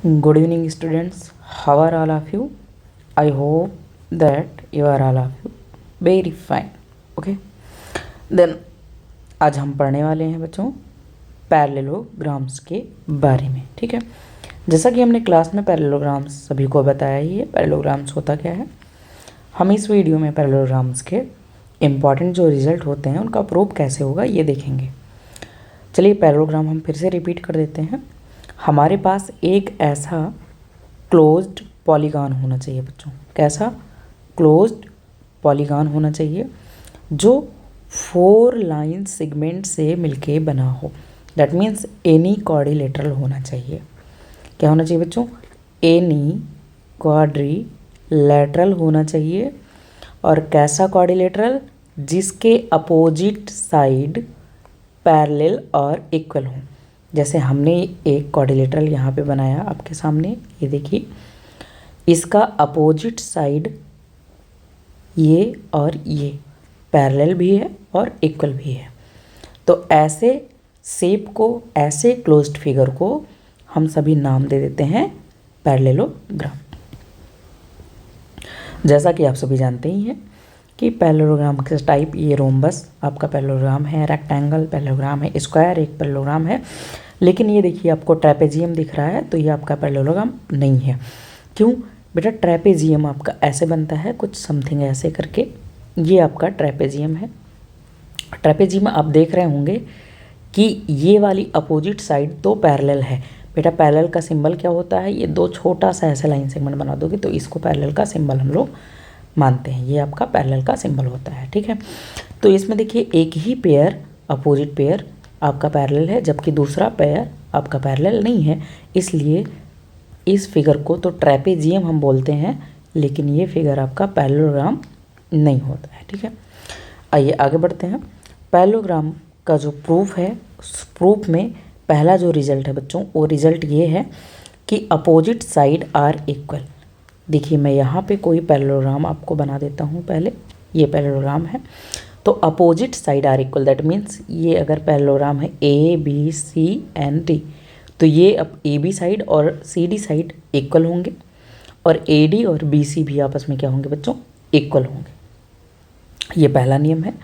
Good evening, students. How are all of you? I hope that you are all of you very fine. Okay. Then आज हम पढ़ने वाले हैं बच्चों parallelograms के बारे में। ठीक है, जैसा कि हमने क्लास में पैरेललोग्राम्स सभी को बताया ही है। पैरेललोग्राम्स होता क्या है, हम इस वीडियो में पैरेललोग्राम्स के इम्पॉर्टेंट जो रिजल्ट होते हैं उनका प्रूफ कैसे होगा ये देखेंगे। चलिए पैरेललोग्राम हम फिर से रिपीट कर देते हैं। हमारे पास एक ऐसा क्लोज्ड पॉलीगॉन होना चाहिए बच्चों। कैसा? क्लोज्ड पॉलीगॉन होना चाहिए जो 4 लाइन सेगमेंट से मिलके बना हो। दैट मीन्स एनी क्वाड्रिलेटरल होना चाहिए। क्या होना चाहिए बच्चों? एनी क्वाड्रिलेटरल होना चाहिए। और कैसा क्वाड्रिलेटरल? जिसके अपोजिट साइड पैरेलल और इक्वल हों। जैसे हमने एक क्वाड्रिलेटरल यहाँ पे बनाया आपके सामने, ये देखिए, इसका अपोजिट साइड ये और ये पैरेलल भी है और इक्वल भी है। तो ऐसे शेप को, ऐसे क्लोज्ड फिगर को हम सभी नाम दे देते हैं पैरेललोग्राम। जैसा कि आप सभी जानते ही हैं कि पैरेललोग्राम के टाइप ये रोम्बस आपका पैरेललोग्राम है, रेक्टेंगल पैरेललोग्राम है, स्क्वायर एक पैरेललोग्राम है। लेकिन ये देखिए आपको ट्रेपेजियम दिख रहा है, तो ये आपका पैरेललोग्राम नहीं है। क्यों बेटा? ट्रेपेजियम आपका ऐसे बनता है, कुछ समथिंग ऐसे करके, ये आपका ट्रेपेजियम है। ट्रेपेजियम आप देख रहे होंगे कि ये वाली अपोजिट साइड तो पैरेलल है। बेटा पैरेलल का सिंबल क्या होता है? ये दो छोटा सा ऐसा लाइन सेगमेंट बना दोगे तो इसको पैरेलल का सिंबल हम लोग मानते हैं। ये आपका पैरेलल का सिंबल होता है। ठीक है, तो इसमें देखिए एक ही पेयर, अपोजिट पेयर आपका पैरेलल है, जबकि दूसरा पेयर आपका पैरेलल नहीं है। इसलिए इस फिगर को तो ट्रेपेजियम हम बोलते हैं, लेकिन ये फिगर आपका पैरेललोग्राम नहीं होता है। ठीक है, आइए आगे बढ़ते हैं। पैरेललोग्राम का जो प्रूफ है, उस प्रूफ में पहला जो रिजल्ट है बच्चों, वो रिजल्ट ये है कि अपोजिट साइड आर इक्वल। देखिए मैं यहाँ पे कोई पैरेललोग्राम आपको बना देता हूँ। पहले ये पैरेललोग्राम है, तो opposite side are equal. That means ये अगर पैरेललोग्राम है A B C and D, तो ये अब ए बी साइड और सी डी साइड इक्वल होंगे, और ए डी और बी सी भी आपस में क्या होंगे बच्चों? इक्वल होंगे। ये पहला नियम है।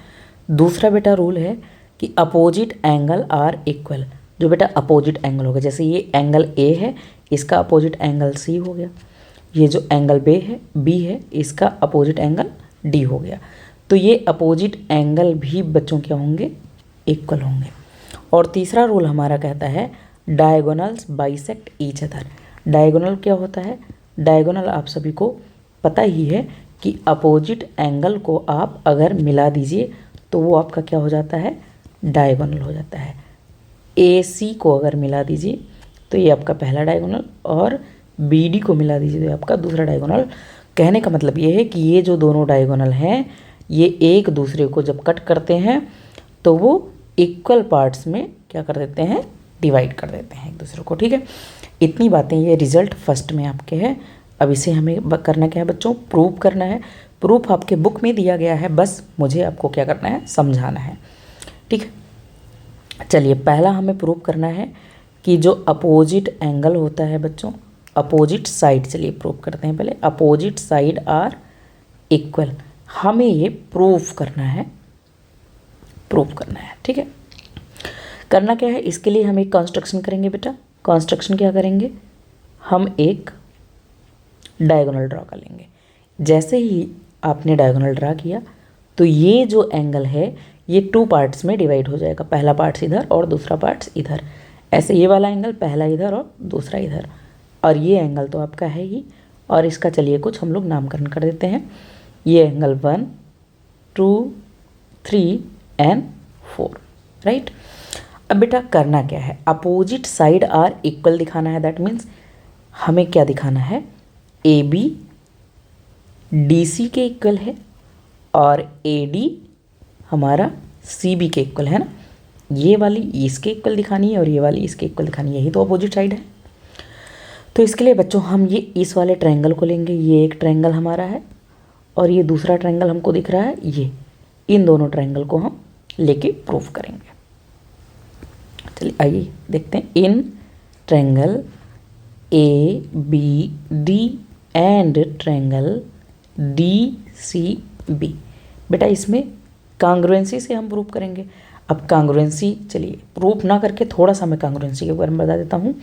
दूसरा बेटा रूल है कि अपोजिट एंगल आर इक्वल। जो बेटा अपोजिट एंगल होगा, जैसे ये एंगल ए है, इसका अपोजिट एंगल सी हो गया। ये जो एंगल बी है, इसका अपोजिट एंगल डी हो गया। तो ये अपोजिट एंगल भी बच्चों क्या होंगे? इक्वल होंगे। और तीसरा रूल हमारा कहता है diagonals bisect each other. Diagonal क्या होता है? डायगोनल आप सभी को पता ही है कि अपोजिट एंगल को आप अगर मिला दीजिए तो वो आपका क्या हो जाता है? डायगोनल हो जाता है। ए सी को अगर मिला दीजिए तो ये आपका पहला डायगोनल, और बी डी को मिला दीजिए तो ये आपका दूसरा डायगोनल। कहने का मतलब ये है कि ये जो दोनों डायगोनल हैं, ये एक दूसरे को जब कट करते हैं तो वो इक्वल पार्ट्स में क्या कर देते हैं? डिवाइड कर देते हैं एक दूसरे को। ठीक है, इतनी बातें ये रिजल्ट फर्स्ट में आपके हैं। अब इसे हमें करना क्या है बच्चों? प्रूफ करना है। प्रूफ आपके बुक में दिया गया है, बस मुझे आपको क्या करना है? समझाना है। ठीक है, चलिए पहला हमें प्रूफ करना है कि जो अपोजिट एंगल होता है बच्चों, अपोजिट साइड, चलिए प्रूफ करते हैं पहले। अपोजिट साइड आर इक्वल, हमें ये प्रूफ करना है, प्रूफ करना है। ठीक है, करना क्या है? इसके लिए हम एक कंस्ट्रक्शन करेंगे बेटा। कंस्ट्रक्शन क्या करेंगे? हम एक डायगोनल ड्रा कर लेंगे। जैसे ही आपने डायगोनल ड्रा किया तो ये जो एंगल है ये 2 पार्ट्स में डिवाइड हो जाएगा। पहला पार्ट्स इधर और दूसरा पार्ट्स इधर। ऐसे ये वाला एंगल पहला इधर और दूसरा इधर, और ये एंगल तो आपका है ही। और इसका चलिए कुछ हम लोग नामकरण कर देते हैं। ये एंगल 1 2 3 एंड 4, राइट। अब बेटा करना क्या है? अपोजिट साइड आर इक्वल दिखाना है। दैट मीन्स हमें क्या दिखाना है? ए बी डी सी के इक्वल है, और ए डी हमारा सी बी के इक्वल है ना। ये वाली इसके इक्वल दिखानी है और ये वाली इसके इक्वल दिखानी है, यही तो अपोजिट साइड है। तो इसके लिए बच्चों हम ये इस वाले ट्रायंगल को लेंगे। ये एक ट्रायंगल हमारा है और ये दूसरा ट्रायंगल हमको दिख रहा है, ये। इन दोनों ट्रायंगल को हम लेके प्रूफ करेंगे। चलिए आइए देखते हैं। In triangle A B D and triangle D C B. बेटा इसमें कांग्रुएंसी से हम प्रूफ करेंगे। अब कांग्रुएंसी, चलिए प्रूफ ना करके थोड़ा सा मैं कांग्रुएंसी के बारे में बता देता हूँ।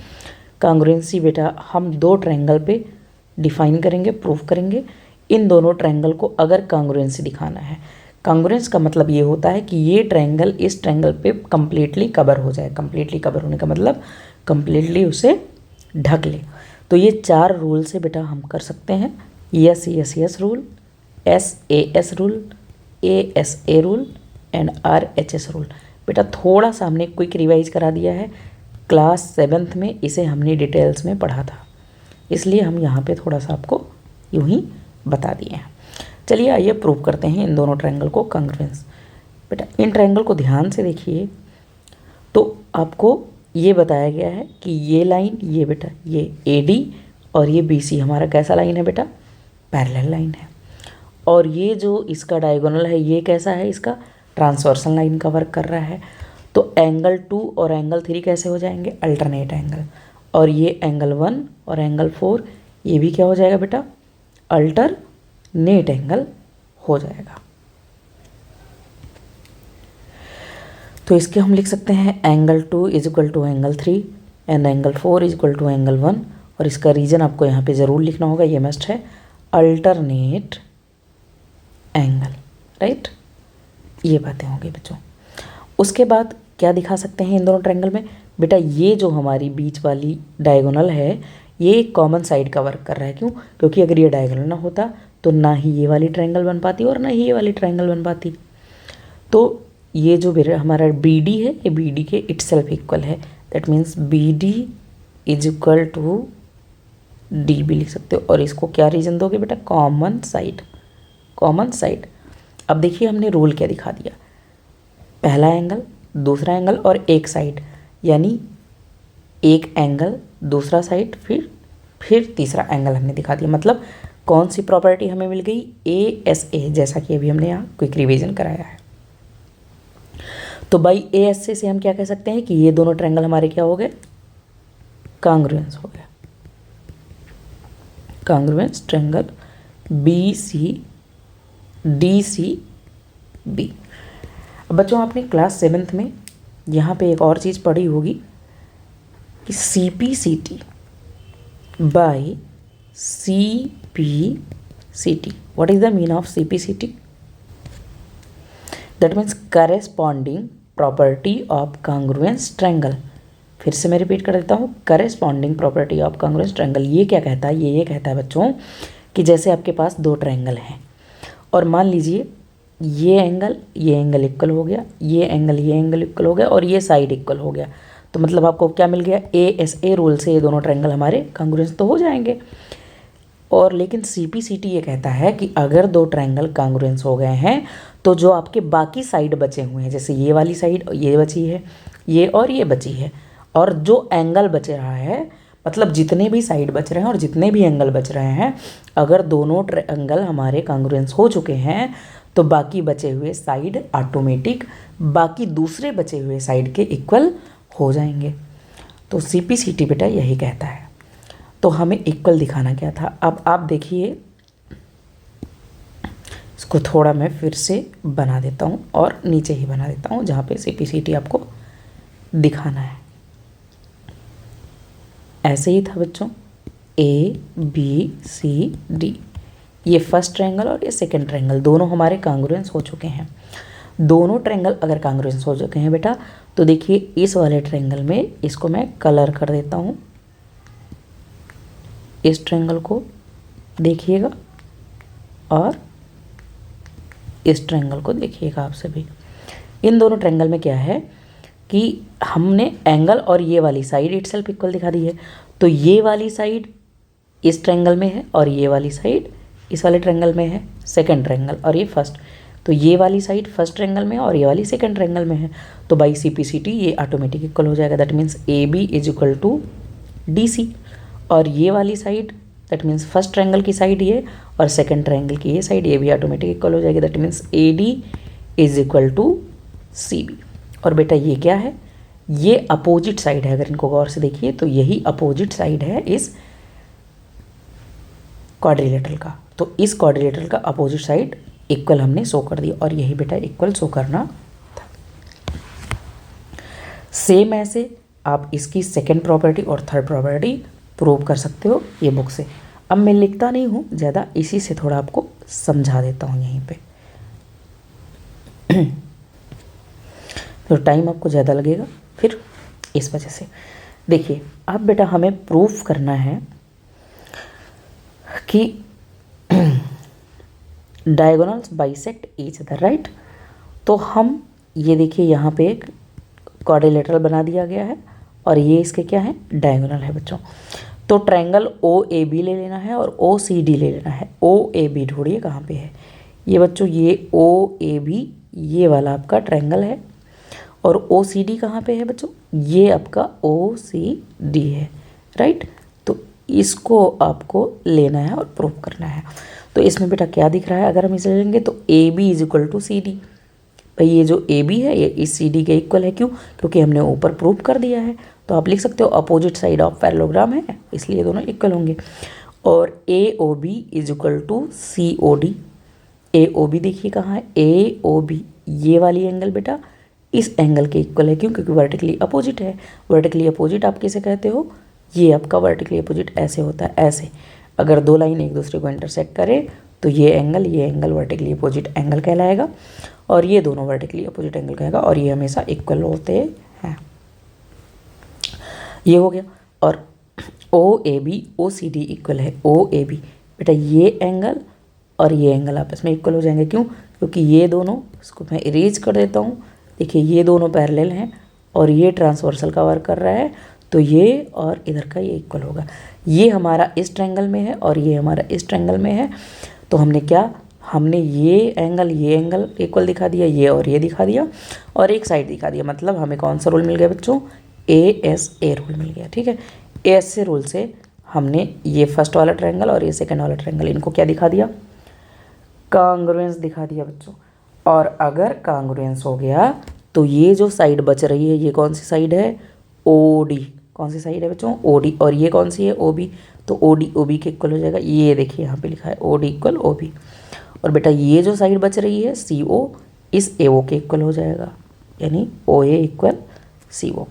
कांग्रुएंसी बेटा हम दो ट्रायंगल पे डिफाइन करेंगे, प्रूफ करेंगे। इन दोनों ट्रायंगल को अगर कांग्रुएंसी दिखाना है, कांग्रुएंस का मतलब ये होता है कि ये ट्रायंगल इस ट्रायंगल पे कम्प्लीटली कवर हो जाए। कम्प्लीटली कवर होने का मतलब कम्प्लीटली उसे ढक ले। तो ये 4 रूल से बेटा हम कर सकते हैं। S S S rule, S A S rule, A S a rule and R H S rule. बेटा थोड़ा सा हमने क्विक रिवाइज करा दिया है, क्लास 7th में इसे हमने डिटेल्स में पढ़ा था, इसलिए हम यहाँ पे थोड़ा सा आपको यूँ ही बता दिए हैं। चलिए आइए प्रूव करते हैं इन दोनों ट्रायंगल को कांग्रुएंस। बेटा इन ट्रायंगल को ध्यान से देखिए तो आपको ये बताया गया है कि ये लाइन, ये बेटा ये ए डी और ये बी सी हमारा कैसा लाइन है बेटा, पैरेलल लाइन है। और ये जो इसका डायगोनल है ये कैसा है, इसका ट्रांसवर्सल लाइन का वर्क कर रहा है। तो एंगल 2 और एंगल 3 कैसे हो जाएंगे, अल्टरनेट एंगल। और ये एंगल 1 और एंगल 4 ये भी क्या हो जाएगा बेटा, अल्टरनेट एंगल हो जाएगा। तो इसके हम लिख सकते हैं angle 2 is equal to angle 3 and angle 4 is equal to angle 1। और इसका रीजन आपको यहाँ पे ज़रूर लिखना होगा, ये मस्ट है, अल्टरनेट एंगल, राइट। ये बातें होंगी बच्चों। उसके बाद क्या दिखा सकते हैं इन दोनों ट्रायंगल में, बेटा ये जो हमारी बीच वाली डायगोनल है ये कॉमन साइड का वर्क कर रहा है। क्यों, क्योंकि अगर ये डायगोनल ना होता तो ना ही ये वाली ट्रायंगल बन पाती और ना ही ये वाली ट्रायंगल बन पाती। तो ये जो हमारा बी डी है ये बी डी के इटसेल्फ इक्वल है, that means B D is equal to D भी लिख सकते हो। और इसको क्या रीजन दोगे बेटा, कॉमन साइड, कॉमन साइड। अब देखिए हमने रूल क्या दिखा दिया, पहला एंगल, दूसरा एंगल और एक साइड, यानी एक एंगल, दूसरा साइड, फिर तीसरा एंगल हमने दिखा दिया। मतलब कौन सी प्रॉपर्टी हमें मिल गई, ए एस ए, जैसा कि अभी हमने यहाँ क्विक रिवीजन कराया है। तो बाई ए एस ए से हम क्या कह सकते हैं कि ये दोनों ट्रायंगल हमारे क्या हो गए, कांग्रुएंस हो गया। Congruence triangle B C D C B. अब बच्चों आपने क्लास 7th में यहाँ पे एक और चीज़ पढ़ी होगी कि C P C T by C P C T. What is the mean of C P C T, that means corresponding property of congruence triangle. फिर से मैं रिपीट कर देता हूँ, corresponding property of congruence triangle. ये क्या कहता है, ये कहता है बच्चों कि जैसे आपके पास दो ट्रायंगल हैं और मान लीजिए ये एंगल इक्वल हो गया, ये एंगल इक्वल हो गया और ये साइड इक्वल हो गया। तो मतलब आपको क्या मिल गया, ए एस ए रूल से ये दोनों ट्रायंगल हमारे कांग्रुएंस तो हो जाएंगे। और लेकिन सी पी सी टी ये कहता है कि अगर दो ट्रायंगल कांग्रुएंस हो गए हैं तो जो आपके बाकी साइड बचे हुए हैं, जैसे ये वाली साइड ये बची है, ये और ये बची है, और जो एंगल बच रहा है, मतलब जितने भी साइड बच रहे हैं और जितने भी एंगल बच रहे हैं, अगर दोनों एंगल हमारे कांग्रुएंस हो चुके हैं तो बाकी बचे हुए साइड ऑटोमेटिक बाकी दूसरे बचे हुए साइड के इक्वल हो जाएंगे। तो सी पी सी टी बेटा यही कहता है। तो हमें इक्वल दिखाना क्या था। अब आप देखिए, इसको थोड़ा मैं फिर से बना देता हूँ और नीचे ही बना देता हूँ जहाँ पे सी पी सी टी आपको दिखाना है। ऐसे ही था बच्चों, ए बी सी डी, ये फर्स्ट ट्रायंगल और ये सेकंड ट्रायंगल दोनों हमारे कांग्रुएंस हो चुके हैं। दोनों ट्रायंगल अगर कांग्रुएंस हो चुके हैं बेटा, तो देखिए इस वाले ट्रायंगल में इसको मैं कलर कर देता हूँ। इस ट्रायंगल को देखिएगा और इस ट्रायंगल को देखिएगा आप सभी। इन दोनों ट्रायंगल में क्या है कि हमने एंगल और ये वाली साइड इटसेल्फ इक्वल दिखा दी है। तो ये वाली साइड इस ट्रायंगल में है और ये वाली साइड इस वाले ट्रायंगल में है, सेकंड ट्रायंगल, और ये फर्स्ट। तो ये वाली साइड फर्स्ट ट्रायंगल में है और ये वाली सेकंड ट्रायंगल में है। तो by C P C T ये ऑटोमेटिक इक्वल हो जाएगा, that means A B is equal to D C. और ये वाली side that means first triangle की साइड ये और सेकंड ट्रायंगल की ये साइड, ये भी ऑटोमेटिक इक्वल हो जाएगी, that means A D is equal to C B. और बेटा ये क्या है, ये अपोजिट साइड है, अगर इनको गौर से देखिए तो यही अपोजिट साइड है इस क्वाड्रिलेटरल का। तो इस क्वाड्रिलेटरल का अपोजिट साइड इक्वल हमने शो कर दिया और यही बेटा इक्वल शो करना था। सेम ऐसे आप इसकी सेकेंड प्रॉपर्टी और थर्ड प्रॉपर्टी प्रूव कर सकते हो ये बुक से। अब मैं लिखता नहीं हूँ ज़्यादा, इसी से थोड़ा आपको समझा देता हूँ यहीं पे। तो टाइम आपको ज़्यादा लगेगा फिर इस वजह से। देखिए अब बेटा हमें प्रूफ करना है कि diagonals bisect each other, right. तो हम ये देखिए यहाँ पे एक क्वाड्रिलेटरल बना दिया गया है और ये इसके क्या है, डायगोनल है बच्चों। तो ट्रायंगल ओ ए बी ले लेना है और ओ सी डी ले लेना है। ओ ए बी ढूंढिए कहाँ पे है ये बच्चों, ये ओ ए बी ये वाला आपका ट्रायंगल है और ओ सी डी कहाँ पे है बच्चों, ये आपका ओ सी डी है, राइट। तो इसको आपको लेना है और प्रूव करना है। तो इसमें बेटा क्या दिख रहा है, अगर हम इसे लेंगे तो A B is equal to C D. भाई ये जो ए बी है ये इस सी डी के इक्वल है, क्यों, क्योंकि हमने ऊपर प्रूव कर दिया है। तो आप लिख सकते हो अपोजिट साइड ऑफ पैरेललोग्राम है इसलिए दोनों इक्वल होंगे। और A O B is equal to C O D. A O B देखिए कहाँ है, ए ओ बी ये वाली एंगल बेटा इस एंगल के इक्वल है, क्यों, क्योंकि वर्टिकली अपोजिट है। वर्टिकली अपोजिट आप किसे कहते हो, ये आपका वर्टिकली अपोजिट ऐसे होता है, ऐसे। अगर दो लाइन एक दूसरे को इंटरसेक्ट करे तो ये एंगल वर्टिकली अपोजिट एंगल कहलाएगा और ये दोनों वर्टिकली अपोजिट एंगल कहेगा और ये हमेशा इक्वल होते हैं। ये हो गया। और O A B O C D equal है ओ ए बी, बेटा ये एंगल और ये एंगल आपस में इक्वल हो जाएंगे, क्यों, क्योंकि ये दोनों, इसको मैं इरेज कर देता हूँ। देखिए ये दोनों पैरेलल हैं और ये ट्रांसवर्सल का वर्क कर रहा है, तो ये और इधर का ये इक्वल होगा। ये हमारा इस ट्रायंगल में है और ये हमारा इस ट्रायंगल में है। तो हमने क्या, हमने ये एंगल इक्वल दिखा दिया, ये और ये दिखा दिया और एक साइड दिखा दिया। मतलब हमें कौन सा रूल मिल गया बच्चों, ए एस ए रूल मिल गया, ठीक है। ए एस ए रूल से हमने ये फर्स्ट वाला ट्रायंगल और ये सेकंड वाला ट्रायंगल, इनको क्या दिखा दिया, कांग्रुएंस दिखा दिया बच्चों। और अगर कांग्रुएंस हो गया तो ये जो साइड बच रही है ये कौन सी साइड है, ओ डी। कौन सी साइड है बच्चों, ओ डी। और ये कौन सी है, ओ बी। तो ओ डी ओ बी के इक्वल हो जाएगा। ये देखिए यहाँ पे लिखा है O D equal O B. और बेटा ये जो साइड बच रही है सी ओ, इस ए ओ के इक्वल हो जाएगा, यानी ओ ए इक्वल सी ओ।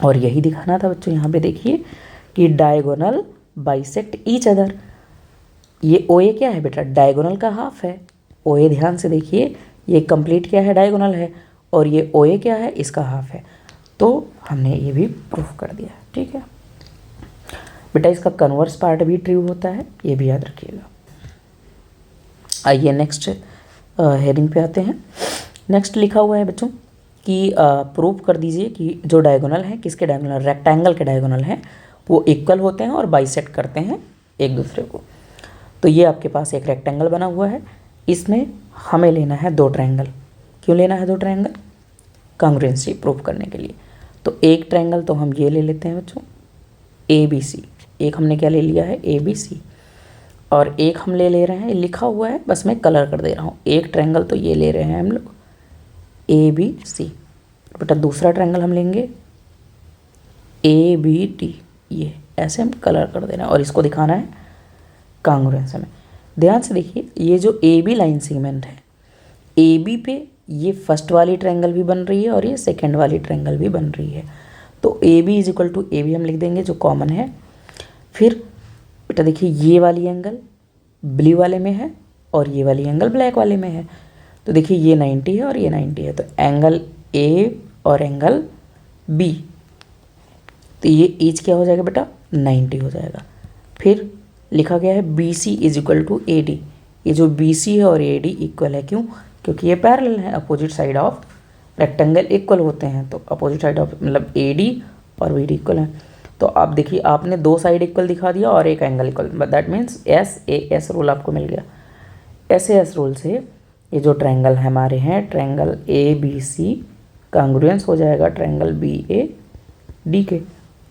और यही दिखाना था बच्चों यहाँ पे। देखिए कि डायगोनल बाइसेक्ट ईच अदर। ये ओ ए क्या है बेटा, डायगोनल का हाफ है। ओ ए ध्यान से देखिए, ये कंप्लीट क्या है, डायगोनल है, और ये ओ ए क्या है, इसका हाफ है। तो हमने ये भी प्रूफ कर दिया, ठीक है बेटा। इसका कन्वर्स पार्ट भी ट्रू होता है, ये भी याद रखिएगा। आइए नेक्स्ट हेडिंग पे आते हैं। नेक्स्ट लिखा हुआ है बच्चों कि प्रूफ कर दीजिए कि जो डायगोनल है, किसके डायगोनल, रेक्टेंगल के डायगोनल हैं, वो इक्वल होते हैं और बाइसेक्ट करते हैं एक दूसरे को। तो ये आपके पास एक रेक्टेंगल बना हुआ है, इसमें हमें लेना है दो ट्रायंगल। क्यों लेना है दो ट्रायंगल, कांग्रुएंसी प्रूफ करने के लिए। तो एक ट्रायंगल तो हम ये ले लेते हैं बच्चों, ए बी सी। एक हमने क्या ले लिया है, ए बी सी। और एक हम ले रहे हैं, लिखा हुआ है बस मैं कलर कर दे रहा हूँ। एक ट्रायंगल तो ये ले रहे हैं हम लोग, ए बी सी। बेटा दूसरा ट्रायंगल हम लेंगे ए बी डी, ये ऐसे हम कलर कर देना और इसको दिखाना है कांग्रुएंस में। ध्यान से देखिए, ये जो ए बी लाइन सेगमेंट है, ए बी पे ये फर्स्ट वाली ट्रायंगल भी बन रही है और ये सेकंड वाली ट्रायंगल भी बन रही है। तो A B is equal to A B हम लिख देंगे जो कॉमन है। फिर बेटा देखिए ये वाली एंगल ब्लू वाले में है और ये वाली एंगल ब्लैक वाले में है। तो देखिए ये 90 है और ये 90 है, तो एंगल ए और एंगल बी, तो ये ईच क्या हो जाएगा बेटा, 90 हो जाएगा। फिर लिखा गया है B C is equal to A D. ये जो बी सी है और ए डी इक्वल है, क्यों, क्योंकि ये पैरेलल है, opposite side of rectangle equal होते हैं। तो अपोजिट साइड ऑफ मतलब ए डी और बी डी इक्वल है। तो आप देखिए आपने दो साइड इक्वल दिखा दिया और एक angle equal, that means S A S rule आपको मिल गया। एस ए एस रूल से ये जो ट्रायंगल हमारे हैं, ट्रायंगल ए बी सी कांग्रुएंस हो जाएगा ट्रायंगल बी ए डी के।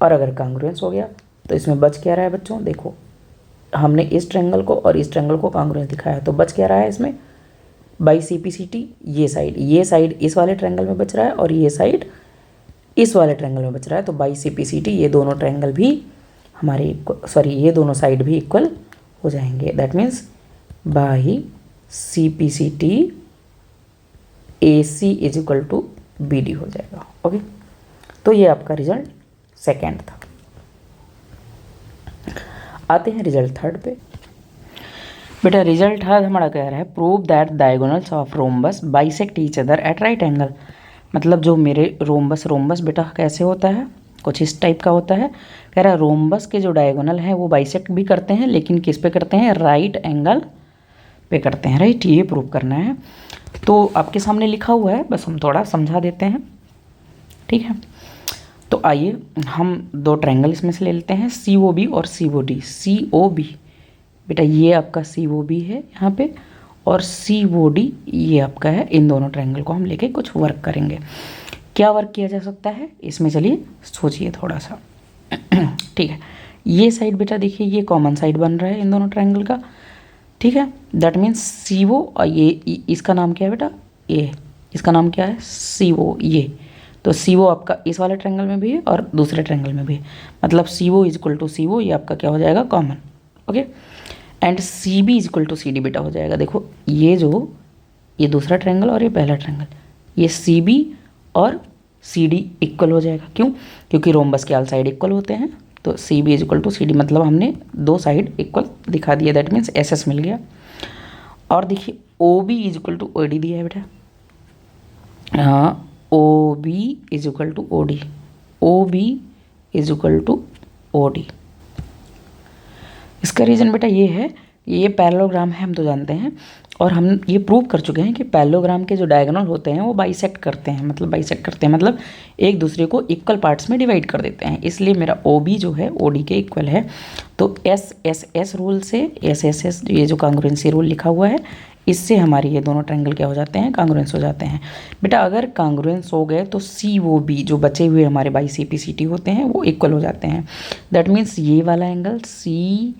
और अगर कांग्रुएंस हो गया तो इसमें बच क्या रहा है बच्चों, देखो हमने इस ट्रायंगल को और इस ट्रायंगल को कांग्रुएंस दिखाया है, तो बच क्या रहा है इसमें, by C P C T ये साइड इस वाले ट्रायंगल में बच रहा है और ये साइड इस वाले ट्रायंगल में बच रहा है, तो by C P C T ये दोनों ट्रायंगल भी हमारे ये दोनों साइड भी इक्वल हो जाएंगे। That means by C P C T A C is equal to B D हो जाएगा। ओके, तो ये आपका रिजल्ट सेकेंड था। आते हैं रिजल्ट थर्ड पे। बेटा रिजल्ट थर्ड हमारा कह रहा है prove that diagonals of rhombus bisect each other at right angle. मतलब जो मेरे रोम्बस बेटा कैसे होता है, कुछ इस टाइप का होता है। कह रहा है रोम्बस के जो डायगोनल हैं वो बाइसेक्ट भी करते हैं, लेकिन किस पे करते हैं, राइट एंगल पे करते हैं। राइट, ये प्रूव करना है। तो आपके सामने लिखा हुआ है, बस हम थोड़ा समझा देते हैं। ठीक है, तो आइए हम दो ट्रायंगल इसमें से ले लेते हैं, सी ओ बी और सी ओ डी। सी ओ बी बेटा ये आपका सी ओ बी है यहाँ पे, और सी ओ डी ये आपका है। इन दोनों ट्रायंगल को हम लेके कुछ वर्क करेंगे। क्या वर्क किया जा सकता है इसमें, चलिए सोचिए थोड़ा सा। ठीक है, ये साइड बेटा देखिए ये कॉमन साइड बन रहा है इन दोनों ट्रायंगल का। ठीक है, दैट मीन्स सी ओ और ये इसका नाम क्या है बेटा, ये इसका नाम क्या है, सी ओ। ये तो सी ओ आपका इस वाले ट्रायंगल में भी है और दूसरे ट्रायंगल में भी है, मतलब C O is equal to C O, ये आपका क्या हो जाएगा, common. Okay, and C B is equal to C D बेटा हो जाएगा। देखो ये दूसरा ट्रायंगल और ये पहला ट्रायंगल, ये सी बी और सी डी इक्वल हो जाएगा। क्यों, क्योंकि रोम्बस के ऑल साइड इक्वल होते हैं। तो C B is equal to C D, मतलब हमने दो साइड इक्वल दिखा दिया, दैट मीन्स एस एस मिल गया। और देखिए O B is equal to O D दिया है बेटा। हाँ, O B is equal to O D, O B is equal to O D. इसका रीज़न बेटा ये है, ये पैरेललोग्राम है हम तो जानते हैं, और हम ये प्रूव कर चुके हैं कि पैरेललोग्राम के जो डायगोनल होते हैं वो बाइसेक्ट करते हैं। मतलब एक दूसरे को इक्वल पार्ट्स में डिवाइड कर देते हैं। इसलिए मेरा ओ बी जो है ओ डी के इक्वल है। तो एस एस एस रूल से, एस एस एस ये जो कांग्रुएंसी रूल लिखा हुआ है, इससे हमारे ये दोनों ट्रायंगल क्या हो जाते हैं, कांग्रुएंस हो जाते हैं। बेटा अगर कांग्रुएंस हो गए तो सी ओ बी जो बचे हुए हमारे by C P C T होते हैं वो इक्वल हो जाते हैं। दैट मीन्स ये वाला एंगल सी,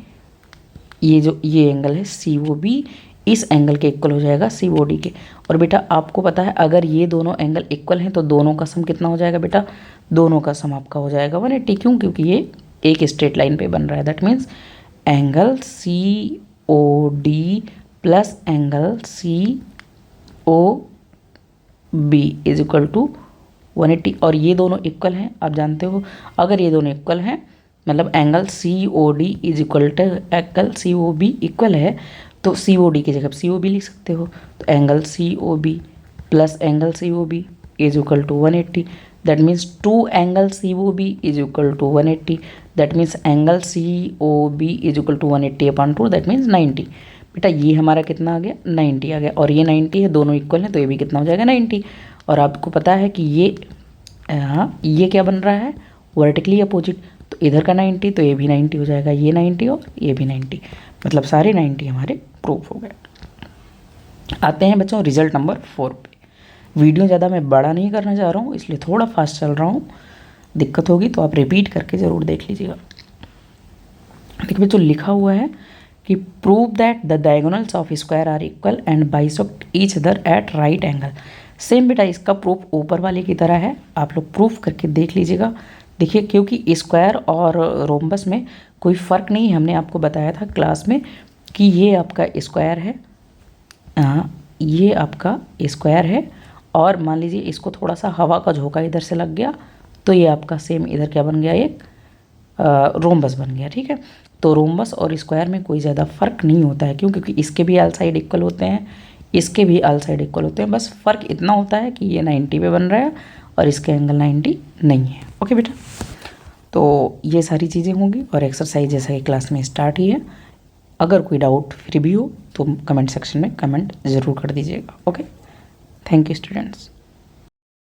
ये एंगल है सी ओ बी, इस एंगल के इक्वल हो जाएगा सी ओ डी के। और बेटा आपको पता है अगर ये दोनों एंगल इक्वल हैं तो दोनों का सम कितना हो जाएगा बेटा, दोनों का सम आपका हो जाएगा 180। क्यों, क्योंकि ये एक स्ट्रेट लाइन पे बन रहा है। That means angle C O D plus angle C O B is equal to 180। और ये दोनों इक्वल हैं, आप जानते हो अगर ये दोनों इक्वल हैं मतलब angle C O D is equal to angle C O B equal है, तो सी ओ डी की जगह सी ओ बी लिख सकते हो। तो angle C O B plus angle C O B is equal to 180। That means two angle C O B is equal to 180। That means angle C O B is equal to 180 upon 2, that means 90। बेटा ये हमारा कितना आ गया, 90 आ गया, और ये 90 है, दोनों इक्वल हैं तो ये भी कितना हो जाएगा, 90। और आपको पता है कि ये क्या बन रहा है, वर्टिकली अपोजिट, तो इधर का 90 तो ये भी 90 हो जाएगा, ये 90 और ये भी 90, मतलब सारे 90 हमारे प्रूफ हो गए। आते हैं बच्चों रिजल्ट नंबर 4 पे। वीडियो ज़्यादा मैं बड़ा नहीं करना चाह रहा हूँ, इसलिए थोड़ा फास्ट चल रहा हूँ, दिक्कत होगी तो आप रिपीट करके ज़रूर देख लीजिएगा। देखिए बच्चों लिखा हुआ है कि prove that the diagonals of square are equal and bisect each other at right angle. Same बेटा इसका प्रूफ ऊपर वाले की तरह है, आप लोग प्रूफ करके देख लीजिएगा। देखिए क्योंकि स्क्वायर और रोम्बस में कोई फ़र्क नहीं, हमने आपको बताया था क्लास में कि ये आपका स्क्वायर है, ये आपका स्क्वायर है, और मान लीजिए इसको थोड़ा सा हवा का झोंका इधर से लग गया तो ये आपका सेम इधर क्या बन गया, एक रोम्बस बन गया। ठीक है, तो रोम्बस और स्क्वायर में कोई ज़्यादा फ़र्क नहीं होता है। क्यों, क्योंकि इसके भी ऑल साइड इक्वल होते हैं, इसके भी ऑल साइड इक्वल होते हैं, बस फ़र्क इतना होता है कि ये 90 पे बन रहा है और इसके एंगल 90 नहीं है। ओके बेटा, तो ये सारी चीज़ें होंगी और एक्सरसाइज जैसा कि क्लास में स्टार्ट ही है। अगर कोई डाउट फिर भी हो तो कमेंट सेक्शन में कमेंट ज़रूर कर दीजिएगा। Okay, thank you students.